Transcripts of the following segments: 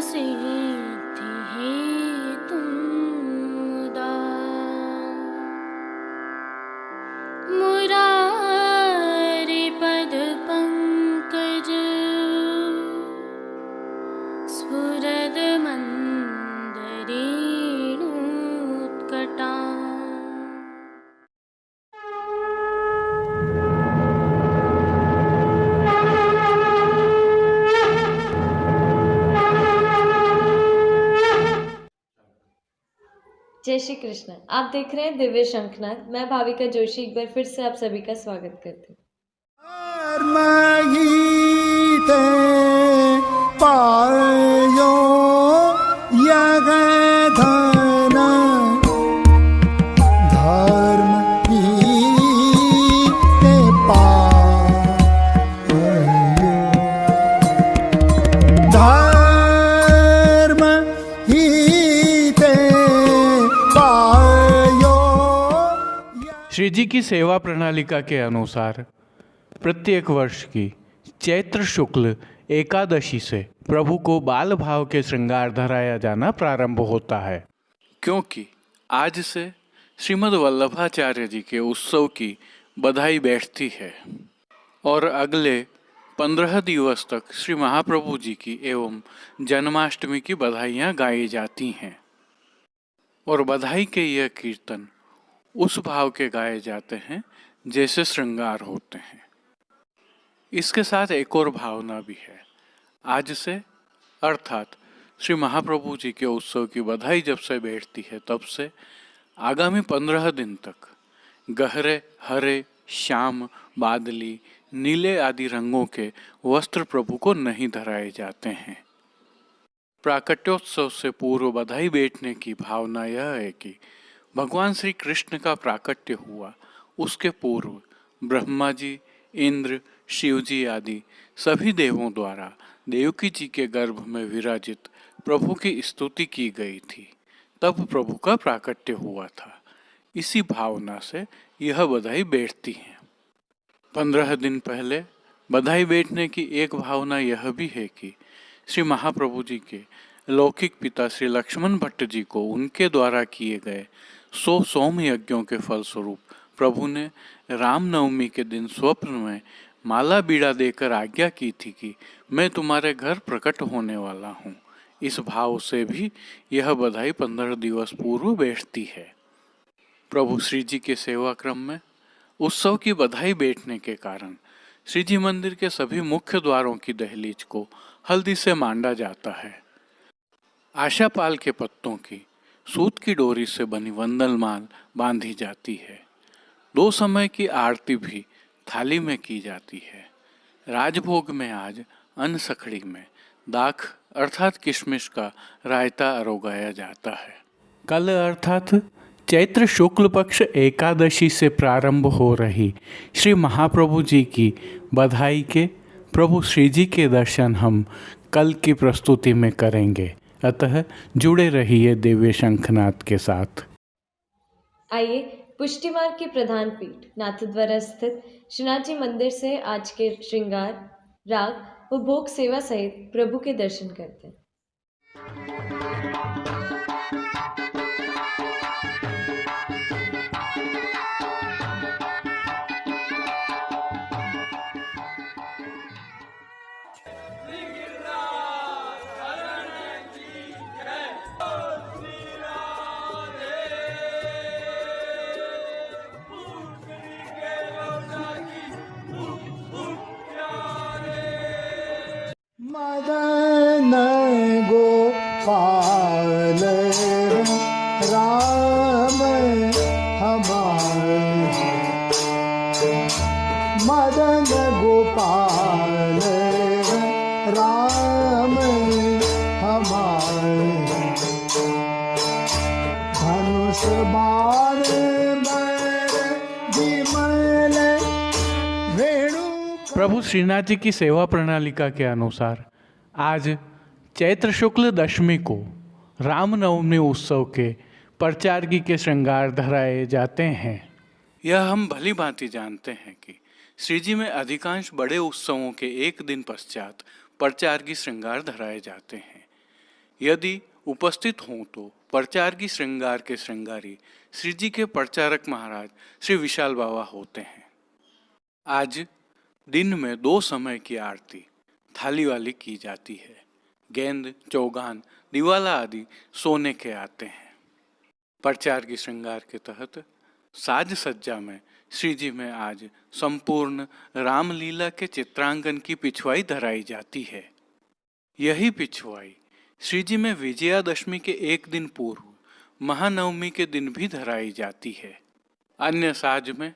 सिद्धि हेतुं मुदा मुरारिपद पंकज स्फुरद मंदरेणुत्कटा। जय श्री कृष्ण। आप देख रहे हैं दिव्य शंखनाद। मैं भाविका जोशी एक बार फिर से आप सभी का स्वागत करती हूँ। श्री जी की सेवा प्रणालिका के अनुसार प्रत्येक वर्ष की चैत्र शुक्ल एकादशी से प्रभु को बाल भाव के श्रृंगार धराया जाना प्रारंभ होता है, क्योंकि आज से श्रीमद् वल्लभाचार्य जी के उत्सव की बधाई बैठती है और अगले 15 दिवस तक श्री महाप्रभु जी की एवं जन्माष्टमी की बधाइयाँ गाई जाती हैं और बधाई के यह कीर्तन उस भाव के गाए जाते हैं जैसे श्रृंगार होते हैं। इसके साथ एक और भावना भी है। आज से अर्थात श्री महाप्रभु जी के उत्सव की बधाई जब से बैठती है तब से आगामी 15 दिन तक गहरे हरे, श्याम, बादली, नीले आदि रंगों के वस्त्र प्रभु को नहीं धराए जाते हैं। प्राकट्योत्सव से पूर्व बधाई बैठने की भावना यह है कि भगवान श्री कृष्ण का प्राकट्य हुआ उसके पूर्व ब्रह्मा जी, इंद्र, शिव जी आदि सभी देवों द्वारा देवकी जी के गर्भ में विराजित प्रभु की स्तुति की गई थी, तब प्रभु का प्राकट्य हुआ था। इसी भावना से यह बधाई बैठती है। 15 दिन पहले बधाई बैठने की एक भावना यह भी है कि श्री महाप्रभु जी के लौकिक पिता श्री लक्ष्मण भट्ट जी को उनके द्वारा किए गए 100 सोम यज्ञों के फलस्वरूप प्रभु ने रामनवमी के दिन स्वप्न में माला बीड़ा देकर आज्ञा की थी कि मैं तुम्हारे घर प्रकट होने वाला हूँ। इस भाव से भी यह बधाई 15 दिवस पूर्व बैठती है। प्रभु श्री जी के सेवा क्रम में उत्सव की बधाई बैठने के कारण श्री जी मंदिर के सभी मुख्य द्वारों की दहलीज को हल्दी से मांडा जाता है। आशापाल के पत्तों की सूत की डोरी से बनी वंदनमाल बांधी जाती है। 2 समय की आरती भी थाली में की जाती है। राजभोग में आज अन्न सखड़ी में दाख अर्थात किशमिश का रायता अरोगाया जाता है। कल अर्थात चैत्र शुक्ल पक्ष एकादशी से प्रारंभ हो रही श्री महाप्रभु जी की बधाई के प्रभु श्री जी के दर्शन हम कल की प्रस्तुति में करेंगे, अतः जुड़े रहिए दिव्य शंखनाद के साथ। आइए पुष्टि मार्ग के प्रधान पीठ नाथद्वारा स्थित श्रीनाथ जी मंदिर से आज के श्रृंगार, राग व भोग सेवा सहित प्रभु के दर्शन करते हैं। मदन गोपाल राम हमारे, मदन गोपाल राम हमारे, धनुष बाण विमल वेणु। प्रभु श्रीनाथ जी की सेवा प्रणालिका के अनुसार आज चैत्र शुक्ल दशमी को रामनवमी उत्सव के परचार्गी के श्रृंगार धराए जाते हैं। यह हम भली भांति जानते हैं कि श्री जी में अधिकांश बड़े उत्सवों के एक दिन पश्चात परचार्गी श्रृंगार धराए जाते हैं। यदि उपस्थित हों तो प्रचारगी श्रृंगार के श्रृंगारी श्री जी के प्रचारक महाराज श्री विशाल बाबा होते हैं। आज दिन में 2 समय की आरती थाली वाली की जाती है। गेंद, चौगान, दिवाला आदि सोने के आते हैं। प्रचारगी श्रृंगार के तहत साज सज्जा में श्री जी में आज संपूर्ण रामलीला के चित्रांकन की पिछवाई धराई जाती है। यही पिछवाई श्री जी में विजयादशमी के एक दिन पूर्व महानवमी के दिन भी धराई जाती है। अन्य साज में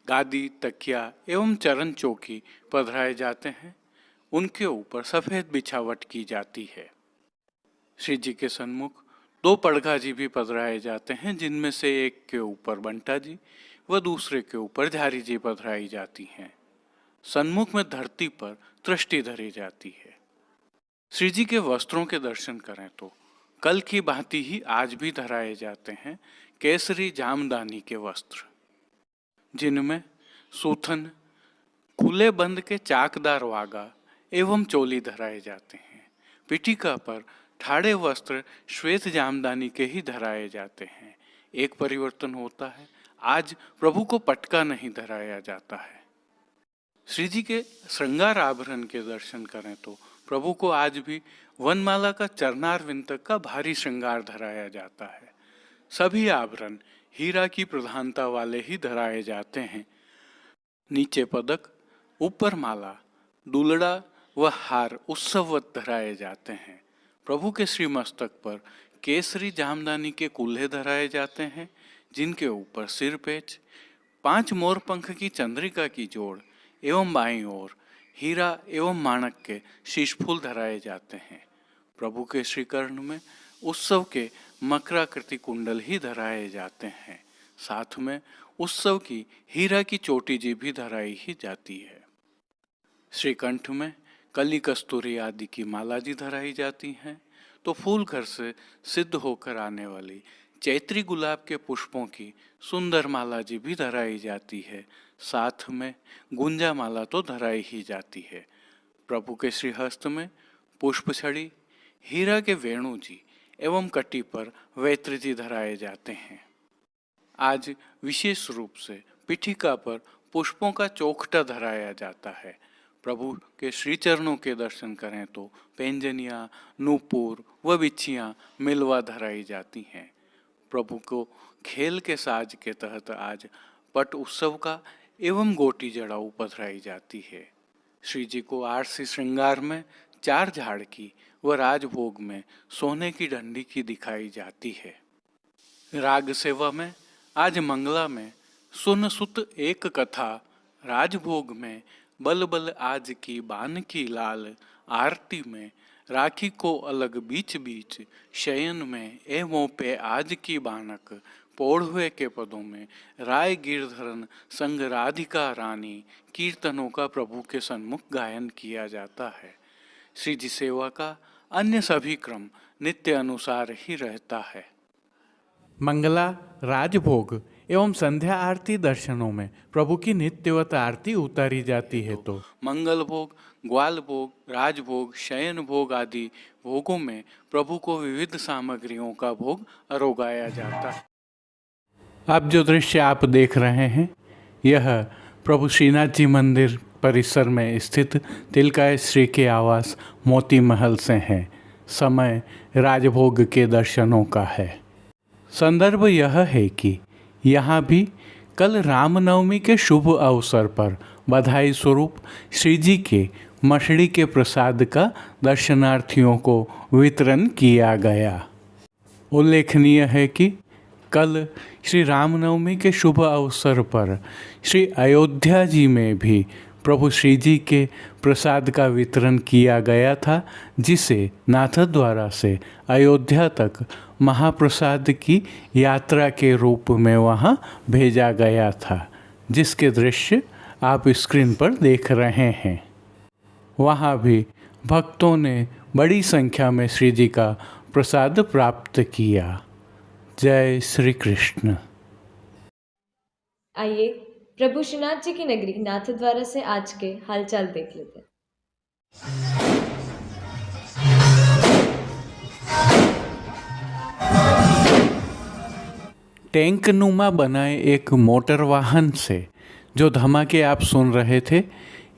गादी, तकिया एवं चरण चौकी पधराए जाते हैं। उनके ऊपर सफेद बिछावट की जाती है। श्री जी के सन्मुख 2 पड़घा जी भी पधराए जाते हैं, जिनमें से एक के ऊपर बंटा जी व दूसरे के ऊपर झारी जी पधराई जाती हैं। सन्मुख में धरती पर दृष्टि धरी जाती है। श्री जी के वस्त्रों के दर्शन करें तो कल की भांति ही आज भी धराए जाते हैं केसरी जामदानी के वस्त्र, जिनमें सूथन, खुले बंद के चाकदार वागा एवं चोली धराए जाते हैं। पिटिका पर ठाड़े वस्त्र श्वेत जामदानी के ही धराए जाते हैं। एक परिवर्तन होता है, आज प्रभु को पटका नहीं धराया जाता है। श्री जी के श्रृंगार आभरण के दर्शन करें तो प्रभु को आज भी वनमाला का चरनार विंतक का भारी श्रृंगार धराया जाता है। सभी आभरण हीरा की प्रधानता वाले ही धराए जाते हैं। नीचे पदक, ऊपर माला, दुलड़ा व हार उत्सववत धराए जाते हैं। प्रभु के श्री मस्तक पर केसरी जामदानी के कुल्हे धराए जाते हैं, जिनके ऊपर सिर पेच, 5 मोर पंख की चंद्रिका की जोड़ एवं बाईं ओर हीरा एवं माणक के शीशफूल धराए जाते हैं। प्रभु के श्रीकर्ण में उत्सव के मकराकृति कुंडल ही धराए जाते हैं। साथ में उत्सव की हीरा की चोटी जी भी धराई ही जाती है। श्रीकंठ में कली कस्तूरी आदि की माला जी धराई जाती हैं, तो फूल घर से सिद्ध होकर आने वाली चैत्री गुलाब के पुष्पों की सुंदर माला जी भी धराई जाती है। साथ में गुंजा माला तो धराई ही जाती है। प्रभु के श्रीहस्त में पुष्प छड़ी, हीरा के वेणु जी एवं कटी पर वैत्र जी धराए जाते हैं। आज विशेष रूप से पिठिका पर पुष्पों का चौखटा धराया जाता है। प्रभु के श्री चरणों के दर्शन करें तो पैंजनियाँ, नूपुर व बिच्छियाँ मिलवा धराई जाती हैं। प्रभु को खेल के साज के तहत आज पट उत्सव का एवं गोटी जड़ाऊ पधराई जाती है। श्री जी को आरसी श्रृंगार में 4 झाड़ की व राजभोग में सोने की डंडी की दिखाई जाती है। राग सेवा में आज मंगला में सुन सुत एक कथा, राजभोग में बल बल आज की बान की लाल, आरती में राखी को अलग बीच बीच, शयन में एवं पे आज की बानक, पौढ़वे के पदों में राय गिरधरन संग राधिका रानी, कीर्तनों का प्रभु के सन्मुख गायन किया जाता है। श्री जी सेवा का अन्य सभी क्रम नित्य अनुसार ही रहता है। मंगला, राजभोग एवं संध्या आरती दर्शनों में प्रभु की नित्यवत आरती उतारी जाती है तो मंगल भोग, ग्वाल भोग, राजभोग, शयन भोग आदि भोगों में प्रभु को विविध सामग्रियों का भोग अरोगाया जाता है। अब जो दृश्य आप देख रहे हैं, यह प्रभु श्रीनाथ जी मंदिर परिसर में स्थित तिलकाय श्री के आवास मोती महल से है। समय राजभोग के दर्शनों का है। संदर्भ यह है कि यहाँ भी कल रामनवमी के शुभ अवसर पर बधाई स्वरूप श्री जी के मछली के प्रसाद का दर्शनार्थियों को वितरण किया गया। उल्लेखनीय है कि कल श्री रामनवमी के शुभ अवसर पर श्री अयोध्या जी में भी प्रभु श्री जी के प्रसाद का वितरण किया गया था, जिसे नाथद्वारा से अयोध्या तक महाप्रसाद की यात्रा के रूप में वहाँ भेजा गया था, जिसके दृश्य आप स्क्रीन पर देख रहे हैं। वहाँ भी भक्तों ने बड़ी संख्या में श्री जी का प्रसाद प्राप्त किया। जय श्री कृष्ण। आइए प्रभु श्रीनाथ जी की नगरी नाथद्वारा से आज के हालचाल देख लेते हैं। टैंक नुमा बनाए एक मोटर वाहन से जो धमाके आप सुन रहे थे,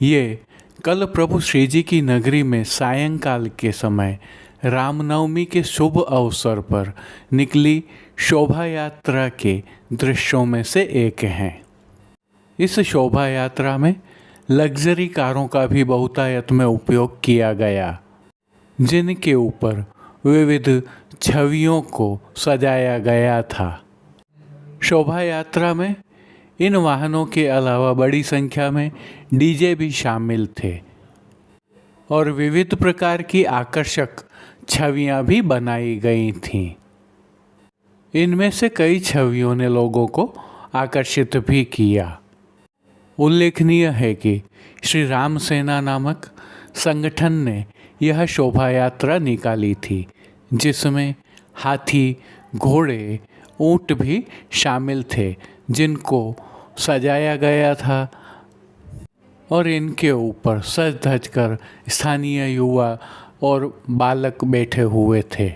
ये कल प्रभु श्री जी की नगरी में सायंकाल के समय रामनवमी के शुभ अवसर पर निकली शोभा यात्रा के दृश्यों में से एक हैं। इस शोभा यात्रा में लग्जरी कारों का भी बहुतायत में उपयोग किया गया, जिनके ऊपर विविध छवियों को सजाया गया था। शोभा यात्रा में इन वाहनों के अलावा बड़ी संख्या में डीजे भी शामिल थे और विविध प्रकार की आकर्षक छवियां भी बनाई गई थीं। इनमें से कई छवियों ने लोगों को आकर्षित भी किया। उल्लेखनीय है कि श्री राम सेना नामक संगठन ने यह शोभा यात्रा निकाली थी, जिसमें हाथी, घोड़े, ऊंट भी शामिल थे, जिनको सजाया गया था और इनके ऊपर सज धज कर स्थानीय युवा और बालक बैठे हुए थे।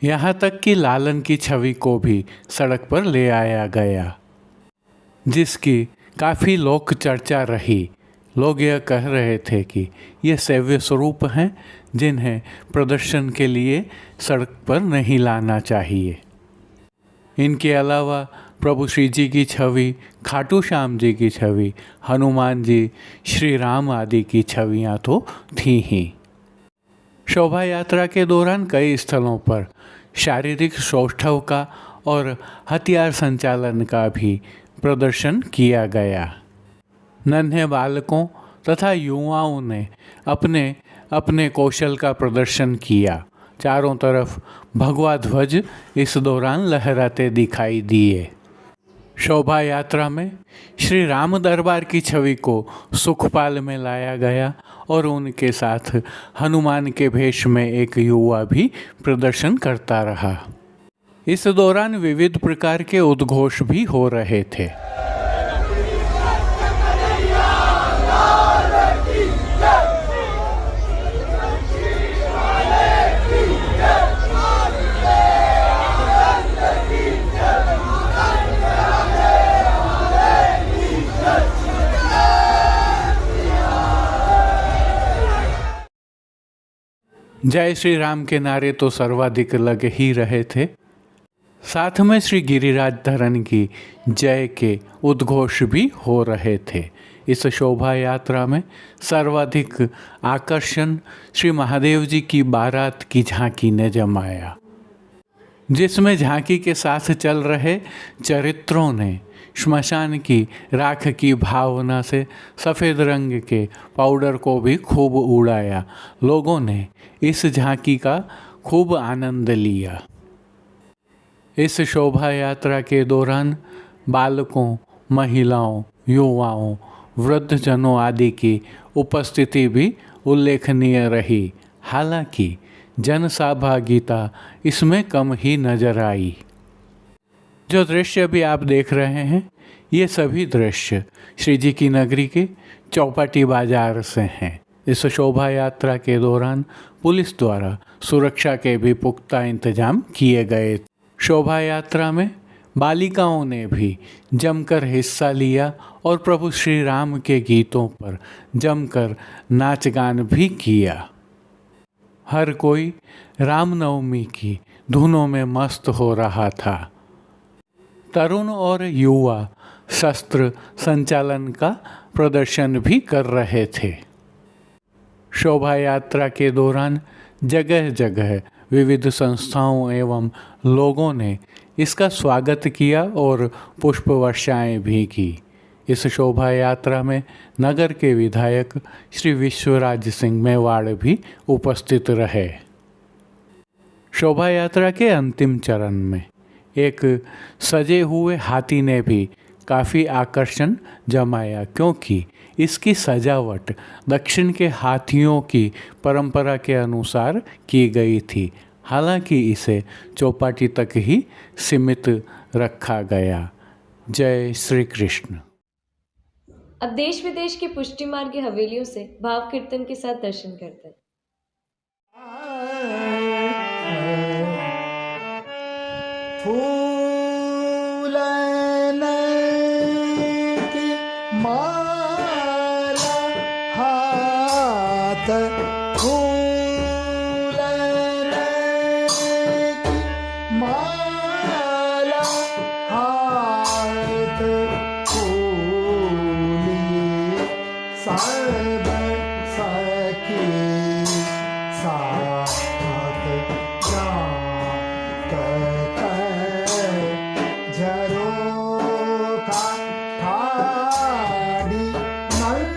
यहाँ तक कि लालन की छवि को भी सड़क पर ले आया गया, जिसकी काफ़ी लोक चर्चा रही। लोग यह कह रहे थे कि ये सेव्य स्वरूप हैं, जिन्हें प्रदर्शन के लिए सड़क पर नहीं लाना चाहिए। इनके अलावा प्रभु श्री जी की छवि, खाटू श्याम जी की छवि, हनुमान जी, श्री राम आदि की छवियाँ तो थी ही। शोभा यात्रा के दौरान कई स्थलों पर शारीरिक सौष्ठव का और हथियार संचालन का भी प्रदर्शन किया गया। नन्हे बालकों तथा युवाओं ने अपने अपने कौशल का प्रदर्शन किया। चारों तरफ भगवा ध्वज इस दौरान लहराते दिखाई दिए। शोभा यात्रा में श्री राम दरबार की छवि को सुखपाल में लाया गया और उनके साथ हनुमान के भेष में एक युवा भी प्रदर्शन करता रहा। इस दौरान विविध प्रकार के उद्घोष भी हो रहे थे। जय श्री राम के नारे तो सर्वाधिक लग ही रहे थे। साथ में श्री गिरिराज धरन की जय के उद्घोष भी हो रहे थे। इस शोभा यात्रा में सर्वाधिक आकर्षण श्री महादेव जी की बारात की झांकी ने जमाया, जिसमें झांकी के साथ चल रहे चरित्रों ने श्मशान की राख की भावना से सफ़ेद रंग के पाउडर को भी खूब उड़ाया। लोगों ने इस झांकी का खूब आनंद लिया। इस शोभा यात्रा के दौरान बालकों, महिलाओं, युवाओं, वृद्धजनों आदि की उपस्थिति भी उल्लेखनीय रही। हालांकि जन सहभागिता इसमें कम ही नजर आई। जो दृश्य भी आप देख रहे हैं, ये सभी दृश्य श्री जी की नगरी के चौपाटी बाजार से हैं। इस शोभा यात्रा के दौरान पुलिस द्वारा सुरक्षा के भी पुख्ता इंतजाम किए गए। शोभा यात्रा में बालिकाओं ने भी जमकर हिस्सा लिया और प्रभु श्री राम के गीतों पर जमकर नाच गान भी किया। हर कोई रामनवमी की धुनों में मस्त हो रहा था। तरुण और युवा शस्त्र संचालन का प्रदर्शन भी कर रहे थे। शोभा यात्रा के दौरान जगह जगह विविध संस्थाओं एवं लोगों ने इसका स्वागत किया और पुष्प वर्षाएं भी की। इस शोभा यात्रा में नगर के विधायक श्री विश्वराज सिंह मेवाड़ भी उपस्थित रहे। शोभा यात्रा के अंतिम चरण में एक सजे हुए हाथी ने भी काफ़ी आकर्षण जमाया, क्योंकि इसकी सजावट दक्षिण के हाथियों की परंपरा के अनुसार की गई थी। हालांकि इसे चौपाटी तक ही सीमित रखा गया। जय श्री कृष्ण। अब देश विदेश की पुष्टि मार्ग की हवेलियों से भाव कीर्तन के साथ दर्शन करते हैं। फूल की माला हाथ फूलन की माला हाथ फूली सब सखी साथ जात झरोखा ठाड़ी नंदनी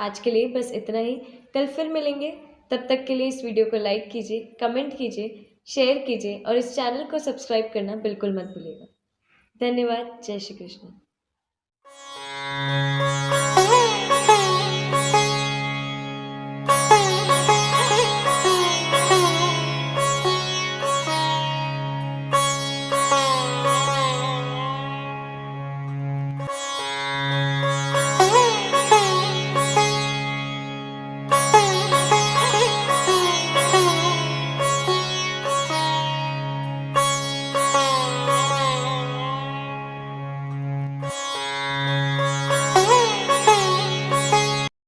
आज के लिए बस इतना ही। कल फिर मिलेंगे, तब तक के लिए इस वीडियो को लाइक कीजिए, कमेंट कीजिए, शेयर कीजिए और इस चैनल को सब्सक्राइब करना बिल्कुल मत भूलिएगा। धन्यवाद। जय श्री कृष्ण।